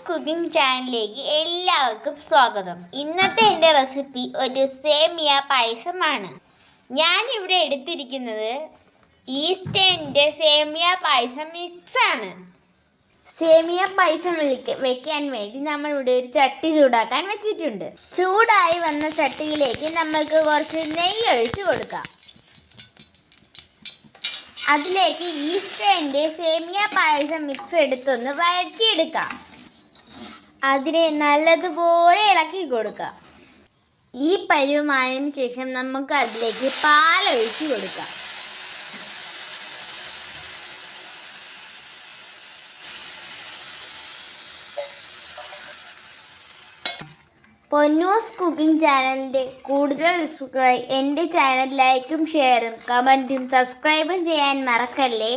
Cooking ചാനലിലേക്ക് എല്ലാവർക്കും സ്വാഗതം. ഇന്നത്തെ എൻ്റെ റെസിപ്പി ഒരു സേമിയ പായസമാണ്. ഞാൻ ഇവിടെ എടുത്തിരിക്കുന്നത് ഈസ്റ്റേണിൻ്റെ സേമിയ പായസം മിക്സാണ്. സേമിയ പായസം വെക്കാൻ വേണ്ടി നമ്മളിവിടെ ഒരു ചട്ടി ചൂടാക്കാൻ വെച്ചിട്ടുണ്ട്. ചൂടായി വന്ന ചട്ടിയിലേക്ക് നമ്മൾക്ക് കുറച്ച് നെയ്യ് ഒഴിച്ച് കൊടുക്കാം. അതിലേക്ക് ഈസ്റ്റേണിൻ്റെ സേമിയ പായസം മിക്സ് എടുത്തൊന്ന് വഴറ്റിയെടുക്കാം. അതിനെ നല്ലതുപോലെ ഇളക്കി കൊടുക്കാം. ഈ പരുവമായതിനു ശേഷം നമുക്ക് അതിലേക്ക് പാലൊഴിച്ച് കൊടുക്കാം. പൊന്നൂസ് കുക്കിംഗ് ചാനലിൻ്റെ കൂടുതൽ റെസിപ്പികളായി എൻ്റെ ചാനൽ ലൈക്കും ഷെയറും കമൻറ്റും സബ്സ്ക്രൈബും ചെയ്യാൻ മറക്കല്ലേ.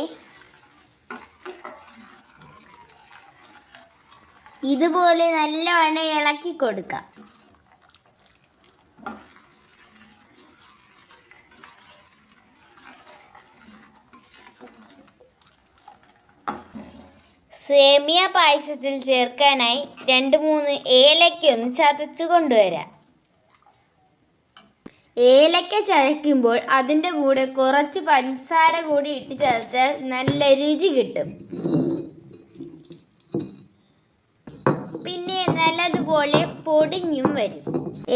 ഇതുപോലെ നല്ലവണ്ണം ഇളക്കി കൊടുക്കാം. സേമിയ പായസത്തിൽ ചേർക്കാനായി 2-3 ഏലക്ക ഒന്ന് ചതച്ചു കൊണ്ടുവരാം. ഏലക്ക ചതയ്ക്കുമ്പോൾ അതിൻ്റെ കൂടെ കുറച്ച് പഞ്ചസാര കൂടി ഇട്ട് ചതച്ചാൽ നല്ല രുചി കിട്ടും. പിന്നെ നല്ലതുപോലെ പൊടിഞ്ഞും വരും.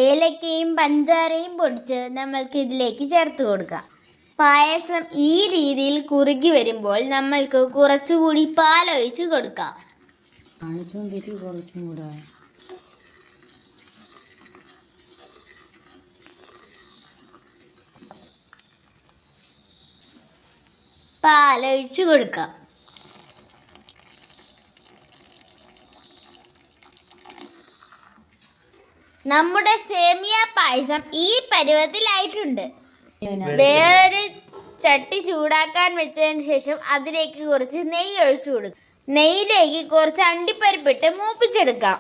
ഏലക്കയും പഞ്ചസാരയും പൊടിച്ച് നമ്മൾക്ക് ഇതിലേക്ക് ചേർത്ത് കൊടുക്കാം. പായസം ഈ രീതിയിൽ കുറുകി വരുമ്പോൾ നമ്മൾക്ക് കുറച്ചുകൂടി പാലൊഴിച്ച് കൊടുക്കാം. പാലൊഴിച്ച് കൊടുക്കാം. നമ്മുടെ സേമിയ പായസം ഈ പരുവത്തിലായിട്ടുണ്ട്. വേറൊരു ചട്ടി ചൂടാക്കാൻ വെച്ചതിന് ശേഷം അതിലേക്ക് കുറച്ച് നെയ്യ് ഒഴിച്ചു കൊടുക്കും. നെയ്യിലേക്ക് കുറച്ച് അണ്ടിപ്പരിപ്പിട്ട് മൂപ്പിച്ചെടുക്കാം.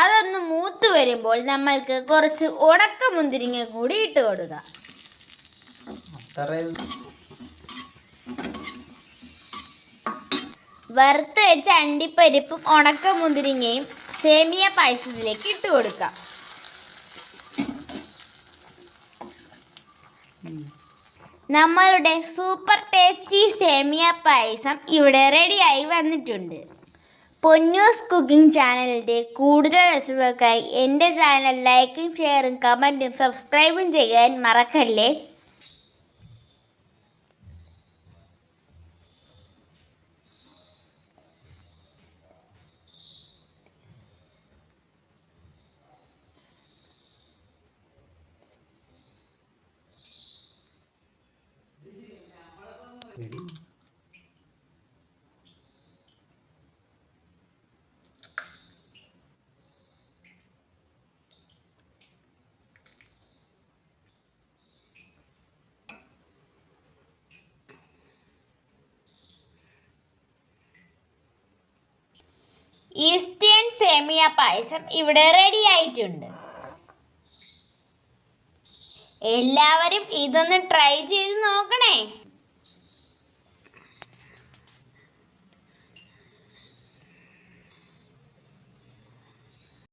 അതൊന്ന് മൂത്ത് വരുമ്പോൾ നമ്മൾക്ക് കുറച്ച് ഉണക്കമുന്തിരിങ്ങ കൂടി ഇട്ട് കൊടുക്കാം. വറുത്ത് വെച്ച അണ്ടിപ്പരിപ്പും ഉണക്കമുന്തിരിങ്ങയും സേമിയ പായസത്തിലേക്ക് ഇട്ട് കൊടുക്കാം. നമ്മളുടെ സൂപ്പർ ടേസ്റ്റി സേമിയ പായസം ഇവിടെ റെഡിയായി വന്നിട്ടുണ്ട്. പൊന്നൂസ് കുക്കിംഗ് ചാനലിൻ്റെ കൂടുതൽ റെസിപ്പികൾക്കായി എൻ്റെ ചാനൽ ലൈക്കും ഷെയറും കമൻറ്റും സബ്സ്ക്രൈബും ചെയ്യാൻ മറക്കല്ലേ. ഈസ്റ്റേൺ സേമിയ പായസം ഇവിടെ റെഡി ആയിട്ടുണ്ട്. എല്ലാവരും ഇതൊന്ന് ട്രൈ ചെയ്ത് നോക്കണേ.